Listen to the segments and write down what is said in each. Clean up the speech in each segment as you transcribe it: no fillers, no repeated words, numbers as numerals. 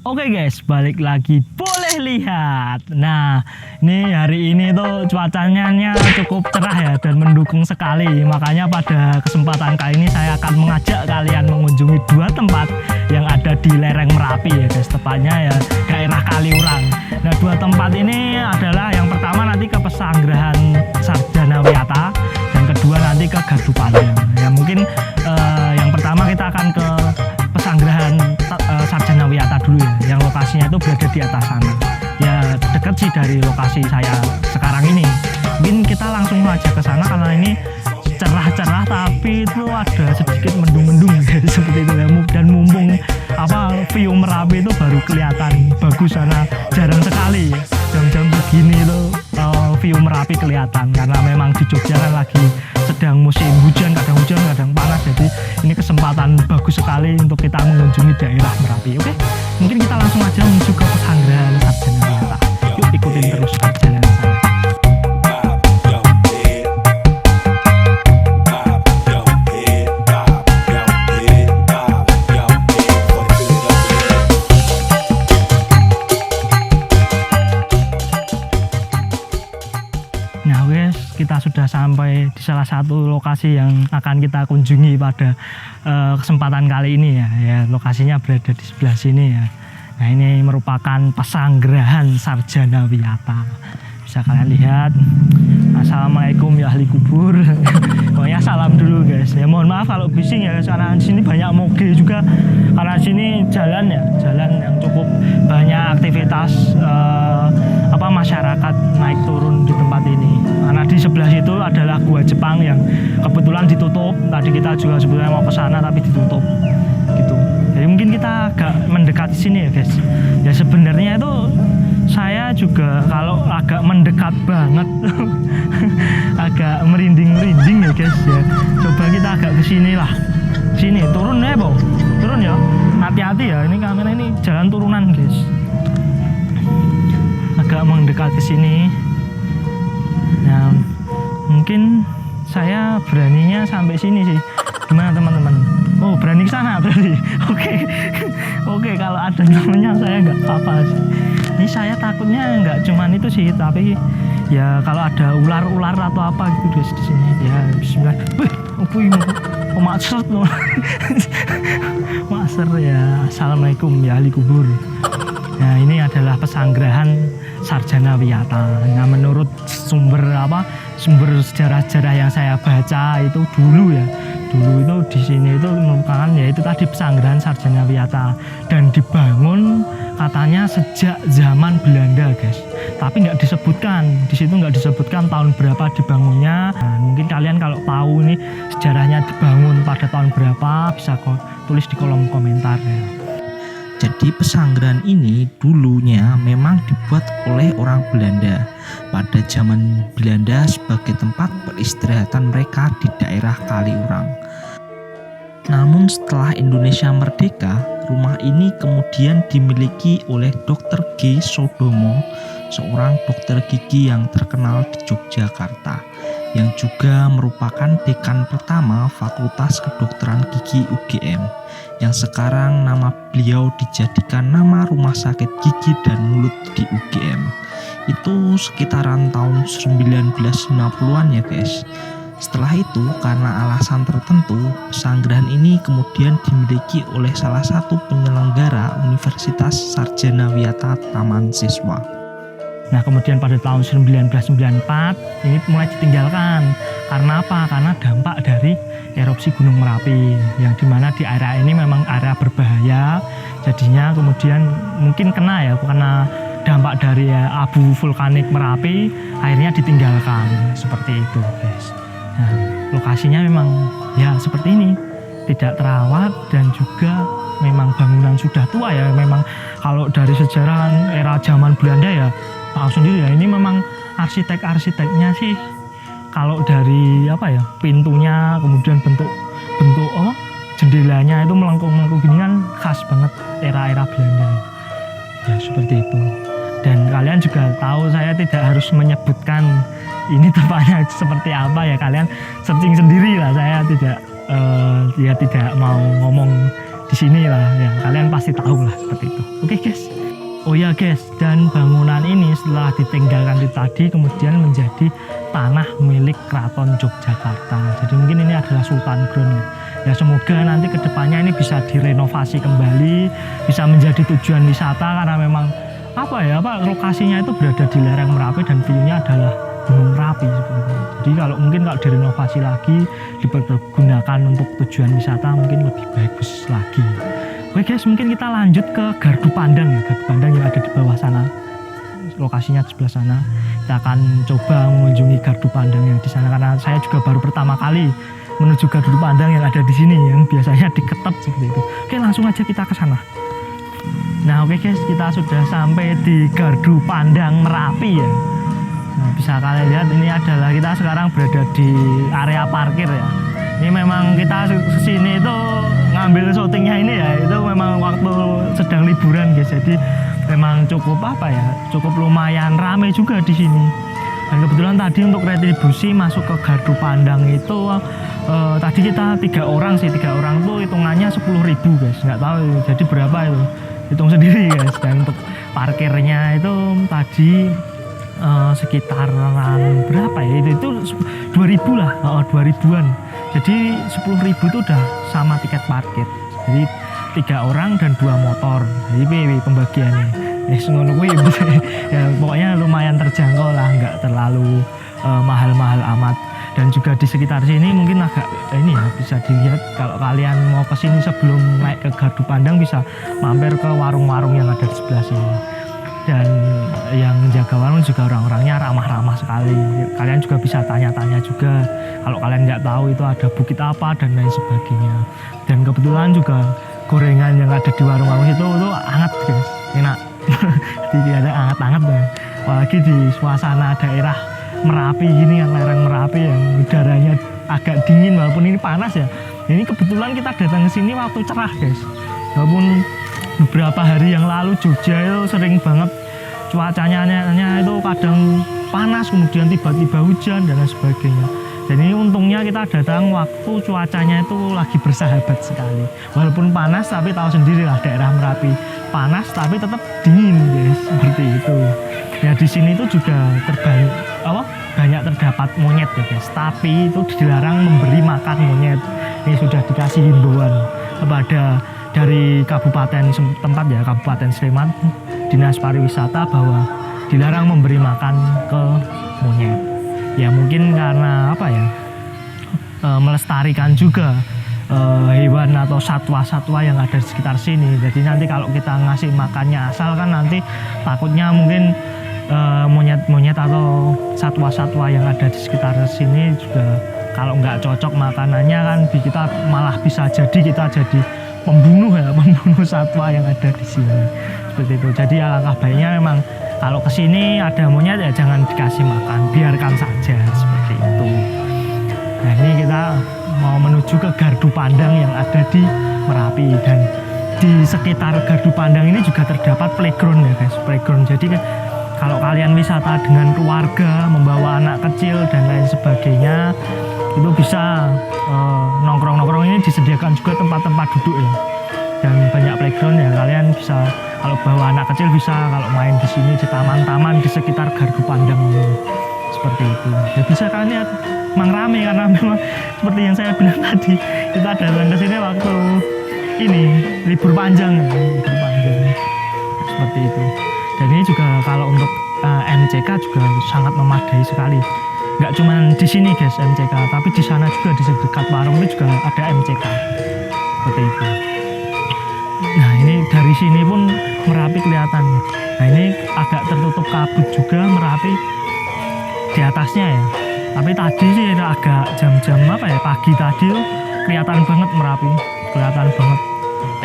Oke guys, balik lagi boleh lihat. Nah, ini hari ini tuh cuacanya cukup cerah ya dan mendukung sekali. Makanya pada kesempatan kali ini saya akan mengajak kalian mengunjungi dua tempat yang ada di lereng Merapi ya guys. Tepatnya ya daerah Kaliurang. Nah, dua tempat ini adalah yang pertama nanti ke Pesanggerahan Sarjana Wiyata dan kedua nanti ke Gardu Pandang. Ya mungkin yang pertama kita akan ke Pesanggerahan Sarjana Wiyata dulu ya, yang lokasinya itu berada di atas sana. Ya dekat sih dari lokasi saya sekarang ini. Mungkin kita langsung aja ke sana karena ini cerah-cerah tapi itu ada sedikit mendung-mendung seperti itu ya. Dan mumpung view Merapi itu baru kelihatan bagus sana, jarang sekali jam-jam begini itu view Merapi kelihatan karena memang di Jogja kan lagi sedang musim hujan, kadang panas, jadi ini kesempatan bagus sekali untuk kita mengunjungi daerah Merapi. Oke, mungkin kita langsung aja menuju ke Pesanggerahan Sarjana Wiyata. Yuk ikutin terus perjalanan saya. Nah guys, kita sudah sampai di salah satu lokasi yang akan kita kunjungi pada kesempatan kali ini ya. Ya, lokasinya berada di sebelah sini ya. Nah, ini merupakan Pesanggerahan Sarjana Wiyata. Bisa kalian lihat. Assalamualaikum ya ahli kubur. Oh ya, salam dulu guys. Ya mohon maaf kalau bising ya, karena di sini banyak moge juga. Karena di sini jalan yang cukup banyak aktivitas masyarakat naik turun di tempat ini. Karena di sebelah situ adalah Gua Jepang yang kebetulan ditutup. Tadi kita juga sebetulnya mau ke sana tapi ditutup. Gitu. Jadi mungkin kita agak mendekati sini ya guys. Ya sebenarnya itu saya juga kalau agak mendekat banget agak merinding ya guys ya. Coba kita agak ke sini lah. Sini turun ya, Bo. Turun ya. Hati-hati ya, ini kamera ini jalan turunan guys. Agak mendekat ke sini. Nah, mungkin saya beraninya sampai sini sih. Gimana teman-teman? Oh, berani ke sana berarti. Oke, kalau ada temennya saya nggak apa-apa sih. Ini saya takutnya nggak cuman itu sih, tapi ya kalau ada ular-ular atau apa gitu guys di sini. Ya bismillah. Maksud loh. Maksud ya. Assalamualaikum ya ahli kubur. Nah, ini adalah Pesanggerahan Sarjana Wiyata. Nah, menurut sumber sejarah-sejarah yang saya baca itu dulu itu di sini itu merupakan ya itu tadi Pesanggerahan Sarjana Wiyata dan dibangun katanya sejak zaman Belanda guys. Tapi nggak disebutkan di situ, nggak disebutkan tahun berapa dibangunnya. Nah, mungkin kalian kalau tahu ini sejarahnya dibangun pada tahun berapa bisa tulis di kolom komentar ya. Jadi pesanggrahan ini dulunya memang dibuat oleh orang Belanda pada zaman Belanda sebagai tempat peristirahatan mereka di daerah Kaliurang. Namun setelah Indonesia merdeka, rumah ini kemudian dimiliki oleh Dr. G. Sodomo, seorang dokter gigi yang terkenal di Yogyakarta, yang juga merupakan dekan pertama Fakultas Kedokteran Gigi UGM, yang sekarang nama beliau dijadikan nama Rumah Sakit Gigi dan Mulut di UGM. Itu sekitaran tahun 1950-an ya guys. Setelah itu, karena alasan tertentu, pesanggrahan ini kemudian dimiliki oleh salah satu penyelenggara Universitas Sarjana Wiyata Taman Siswa. Nah, kemudian pada tahun 1994 ini mulai ditinggalkan. Karena apa? Karena dampak dari erupsi Gunung Merapi, yang dimana di area ini memang area berbahaya. Jadinya kemudian mungkin kena dampak dari abu vulkanik Merapi, akhirnya ditinggalkan seperti itu guys. Nah, lokasinya memang ya seperti ini, tidak terawat dan juga memang bangunan sudah tua ya. Memang kalau dari sejarah era zaman Belanda ya tahu sendiri ya, ini memang arsiteknya sih kalau dari pintunya, kemudian bentuk jendelanya itu melengkung gini kan khas banget era Belanda ya, seperti itu. Dan kalian juga tahu saya tidak harus menyebutkan ini tempatnya seperti apa ya, kalian searching sendiri lah. Saya tidak mau ngomong di sini lah ya, kalian pasti tahu lah seperti itu. Oke. Oke guys. Oh ya guys, dan bangunan ini setelah ditinggalkan tadi kemudian menjadi tanah milik Keraton Yogyakarta. Jadi mungkin ini adalah Sultan Ground. Ya semoga nanti kedepannya ini bisa direnovasi kembali, bisa menjadi tujuan wisata karena memang lokasinya itu berada di lereng Merapi dan view-nya adalah Gunung Merapi sebenarnya. Jadi kalau direnovasi lagi, dipergunakan untuk tujuan wisata mungkin lebih bagus lagi. Oke guys, mungkin kita lanjut ke Gardu Pandang ya. Gardu Pandang yang ada di bawah sana. Lokasinya di sebelah sana. Kita akan coba mengunjungi Gardu Pandang yang di sana karena saya juga baru pertama kali menuju Gardu Pandang yang ada di sini yang biasanya diketep seperti itu. Oke, langsung aja kita ke sana. Nah, oke guys, kita sudah sampai di Gardu Pandang Merapi ya. Nah, bisa kalian lihat ini adalah kita sekarang berada di area parkir ya. Ini memang kita kesini itu ngambil syutingnya ini ya, itu memang waktu sedang liburan guys. Jadi memang cukup cukup lumayan ramai juga di sini. Dan kebetulan tadi untuk retribusi masuk ke Gardu Pandang itu tadi kita 3 orang tuh hitungannya 10.000 guys. Nggak tahu jadi berapa itu, hitung sendiri guys. Dan untuk parkirnya itu tadi sekitaran berapa ya, itu 2.000 lah, 2.000-an. Jadi 10.000 itu udah sama tiket parkir. Jadi 3 orang dan 2 motor. Jadi pembagiannya ya pokoknya lumayan terjangkau lah, nggak terlalu mahal-mahal amat. Dan juga di sekitar sini mungkin agak bisa dilihat kalau kalian mau ke sini sebelum naik ke Gardu Pandang bisa mampir ke warung-warung yang ada di sebelah sini. Dan yang menjaga warung juga orang-orangnya ramah-ramah sekali. Kalian juga bisa tanya-tanya juga kalau kalian nggak tahu itu ada bukit apa dan lain sebagainya. Dan kebetulan juga gorengan yang ada di warung-warung itu hangat guys, enak. Jadi ada hangat-hangat ya. Apalagi di suasana daerah Merapi gini, yang lereng Merapi yang udaranya agak dingin walaupun ini panas ya. Ini kebetulan kita datang ke sini waktu cerah guys. Walaupun beberapa hari yang lalu Jogja itu sering banget cuacanya itu kadang panas kemudian tiba-tiba hujan dan lain sebagainya. Dan ini untungnya kita datang waktu cuacanya itu lagi bersahabat sekali. Walaupun panas tapi tahu sendiri lah daerah Merapi panas tapi tetap dingin guys, seperti itu. Ya di sini itu juga banyak terdapat monyet ya guys. Tapi itu dilarang memberi makan monyet. Ini sudah dikasih himbauan kepada dari kabupaten tempat ya, Kabupaten Sleman, Dinas Pariwisata bahwa dilarang memberi makan ke monyet. Ya mungkin karena melestarikan juga hewan atau satwa-satwa yang ada di sekitar sini. Jadi nanti kalau kita ngasih makannya asal kan nanti takutnya mungkin monyet-monyet atau satwa-satwa yang ada di sekitar sini juga kalau nggak cocok makanannya kan kita malah bisa jadi pembunuh satwa yang ada di sini, seperti itu. Jadi alangkah baiknya memang kalau kesini ada monyet ya jangan dikasih makan, biarkan saja seperti itu. Nah ini kita mau menuju ke Gardu Pandang yang ada di Merapi, dan di sekitar Gardu Pandang ini juga terdapat playground ya guys, playground. Jadi kalau kalian wisata dengan keluarga, membawa anak kecil dan lain sebagainya, itu bisa nongkrong-nongkrong. Ini disediakan juga tempat-tempat duduk ya, dan banyak playground ya. Kalian bisa kalau bawa anak kecil bisa kalau main di sini di taman-taman di sekitar Gardu Pandang ini, seperti itu. Ya bisa kalian lihat memang rame karena memang seperti yang saya bilang tadi, kita datang ke sini waktu ini libur panjang seperti itu. Dan ini juga kalau untuk MCK juga sangat memadai sekali. Nggak cuma di sini guys MCK, tapi di sana juga di dekat warung ini juga ada MCK seperti itu. Nah ini dari sini pun Merapi kelihatan. Nah ini agak tertutup kabut juga Merapi di atasnya ya. Tapi tadi sih agak jam-jam pagi tadi kelihatan banget Merapi, kelihatan banget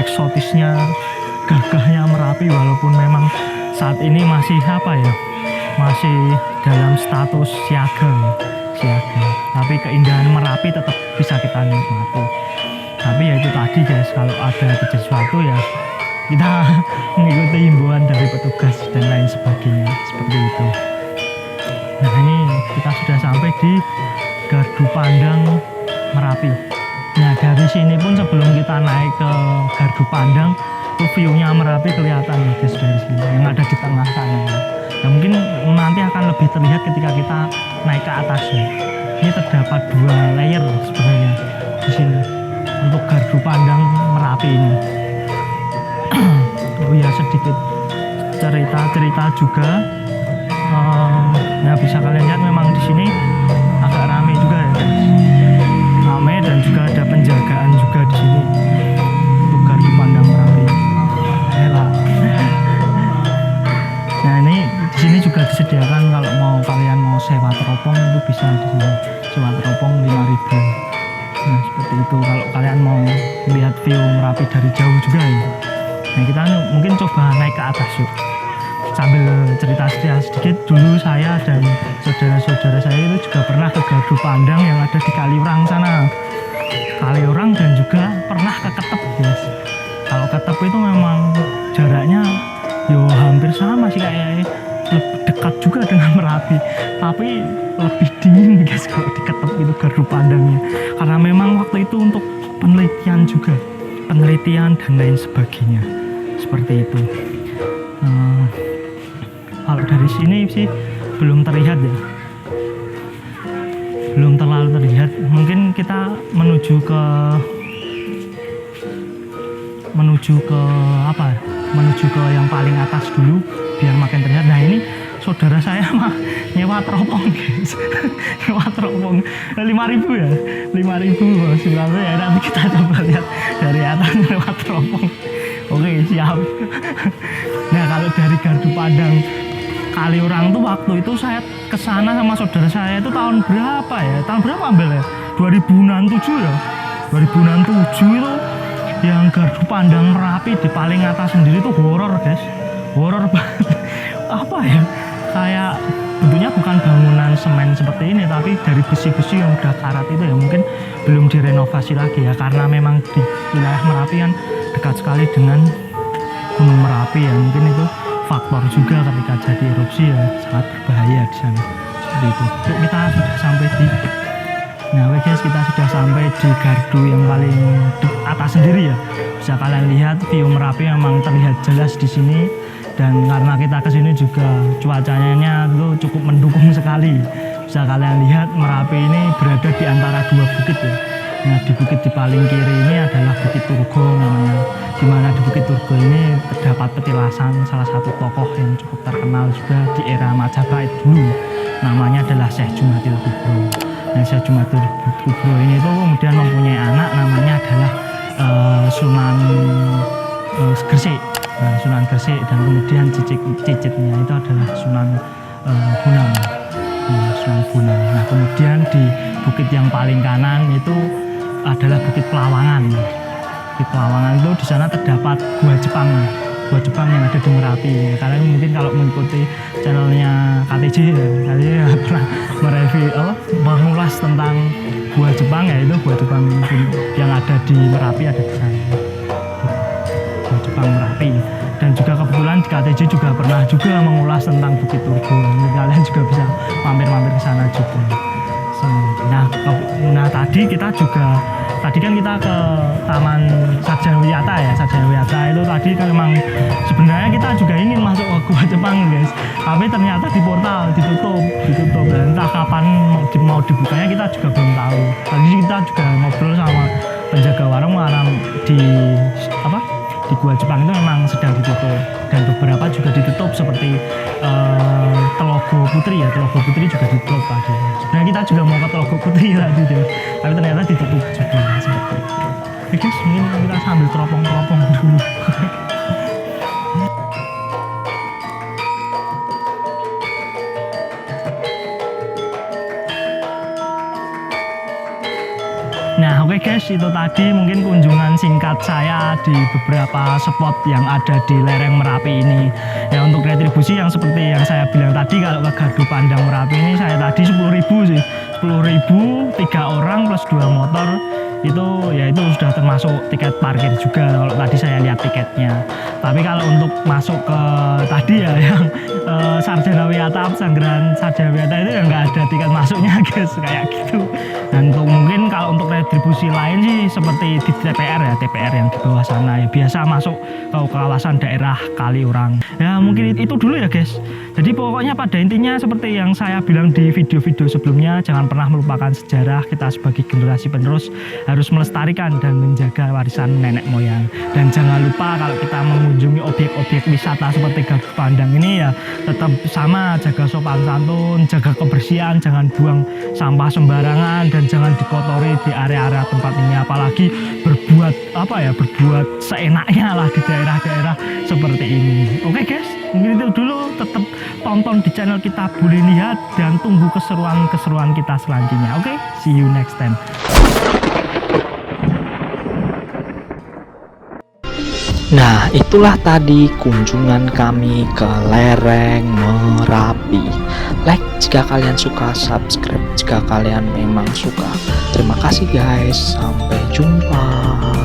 eksotisnya, gagahnya Merapi. Walaupun memang saat ini masih masih dalam status siaga. Tapi keindahan Merapi tetap bisa kita nikmati. Tapi ya itu tadi guys, kalau ada sesuatu ya kita mengikuti himbauan dari petugas dan lain sebagainya, seperti itu. Nah ini kita sudah sampai di Gardu Pandang Merapi. Nah dari sini pun sebelum kita naik ke Gardu Pandang, itu view-nya Merapi kelihatan ya guys dari sini yang ada di tengah sana ya, mungkin nanti akan lebih terlihat ketika kita naik ke atasnya. Ini terdapat 2 layer sebenarnya di sini untuk gardu pandang Merapi ini. Oh ya, sedikit cerita juga. Nah, bisa kalian lihat memang di sini agak ramai juga ya guys. Ramai dan juga ada penjagaan juga di sini untuk gardu pandang Merapi. Nah, ini di sini juga disediakan kalau kalian mau sewa teropong itu bisa di sini. Sewa teropong 5.000. Nah, seperti itu kalau kalian mau melihat view Merapi dari jauh juga ya. Nah, kita mungkin coba naik ke atas yuk. Sambil cerita sedikit, dulu saya dan saudara-saudara saya itu juga pernah ke gardu pandang yang ada di Kaliurang sana. Kaliurang dan juga pernah ke Ketep guys. Kalau Ketep itu memang jaraknya hampir sama sih, kayak lebih dekat juga dengan Merapi, tapi lebih dingin guys kalau di Ketep itu gardu pandangnya, karena memang waktu itu untuk penelitian juga, penelitian dan lain sebagainya seperti itu. Kalau dari sini sih belum terlihat ya, belum terlalu terlihat. Mungkin kita menuju ke apa? Menuju ke yang paling atas dulu biar makin terlihat. Nah, ini saudara saya mah nyewa teropong guys. Nyewa teropong 5.000 ya, 5.000 sebenarnya ya. Nanti kita coba lihat dari atas nyewa teropong. Oke, siap. Nah, kalau dari gardu pandang Kaliurang tuh waktu itu saya kesana sama saudara saya itu tahun berapa ya? Tahun berapa ambil ya? 2007 ya. 2007 itu yang gardu pandang Merapi di paling atas sendiri tuh horor guys. Horor banget. Apa ya? Kayak bentuknya bukan bangunan semen seperti ini, tapi dari besi-besi yang udah karat itu ya, mungkin belum direnovasi lagi ya, karena memang di wilayah Merapi kan dekat sekali dengan Gunung Merapi ya, mungkin itu faktor juga ketika jadi erupsi ya sangat berbahaya di sana seperti itu. Yuk, kita sudah sampai di guys, kita sudah sampai di gardu yang paling di atas sendiri ya. Bisa kalian lihat view Merapi memang terlihat jelas di sini, dan karena kita kesini juga cuacanya itu cukup mendukung sekali. Bisa kalian lihat Merapi ini berada di antara 2 bukit ya. Nah, di bukit di paling kiri ini adalah Bukit Turgo namanya, di mana di Bukit Turgo ini terdapat petilasan salah satu tokoh yang cukup terkenal juga di era Majapahit dulu, namanya adalah Syekh Jumatil Kubro. Nah, Syekh Jumatil Kubro ini tuh kemudian mempunyai anak namanya adalah Sunan Gresik. Nah, Sunan Gresik, dan kemudian cicitnya itu adalah Sunan Bonang. Sunan Bonang. Nah, kemudian di bukit yang paling kanan itu adalah Bukit Pelawangan. Bukit Pelawangan itu di sana terdapat gua Jepang yang ada di Merapi. Kalian mungkin kalau mengikuti channelnya KTJ ya, pernah mengulas tentang gua Jepang, ya itu gua Jepang yang ada di Merapi ada di sana. Gua Jepang Merapi. Dan juga kebetulan di KTJ juga pernah juga mengulas tentang Bukit Turgo. Kalian juga bisa mampir-mampir ke sana juga. Nah, tadi kan kita ke Taman Sarjana Wiyata ya. Sarjana Wiyata itu tadi kan memang sebenarnya kita juga ingin masuk ke Gua Jepang guys, tapi ternyata di portal ditutup, dan entah kapan mau dibukanya kita juga belum tahu. Tadi kita juga ngobrol sama penjaga warung di Gua Jepang itu memang sedang ditutup, dan beberapa juga ditutup seperti Telogo Putri juga ditutup tadi. Sebenarnya kita juga mau ke Telogo Putri tadi deh, tapi ternyata ditutup juga seperti itu. Oke guys, mungkin kita sambil teropong-teropong dulu. Nah, oke guys, itu tadi mungkin kunjungan singkat saya di beberapa spot yang ada di lereng Merapi ini. Ya, untuk retribusi yang seperti yang saya bilang tadi, kalau ke gardu pandang Merapi ini saya tadi 10.000 sih. 10.000 3 orang plus 2 motor itu ya itu sudah termasuk tiket parkir juga kalau tadi saya lihat tiketnya. Tapi kalau untuk masuk ke tadi ya yang Sarjana Wiyata, pesanggeran Sarjana Wiyata itu ya nggak ada tiket masuknya guys, kayak gitu. Dan untuk mungkin kalau untuk retribusi lain sih seperti di TPR ya, TPR yang di bawah sana ya, biasa masuk ke kawasan daerah Kaliurang. Ya mungkin itu dulu ya guys. Jadi pokoknya pada intinya seperti yang saya bilang di video-video sebelumnya, jangan pernah melupakan sejarah. Kita sebagai generasi penerus harus melestarikan dan menjaga warisan nenek moyang. Dan jangan lupa kalau kita mengunjungi objek-objek wisata seperti Gaduh Pandang ini ya tetap sama, jaga sopan santun, jaga kebersihan, jangan buang sampah sembarangan, dan jangan dikotori di area-area tempat ini, apalagi berbuat seenaknya lah di daerah-daerah seperti ini. Oke guys, mungkin itu dulu. Tetap tonton di channel kita Boleh Lihat dan tunggu keseruan-keseruan kita selanjutnya. Oke, see you next time. Nah, itulah tadi kunjungan kami ke lereng Merapi. Like jika kalian suka, subscribe jika kalian memang suka. Terima kasih guys, sampai jumpa.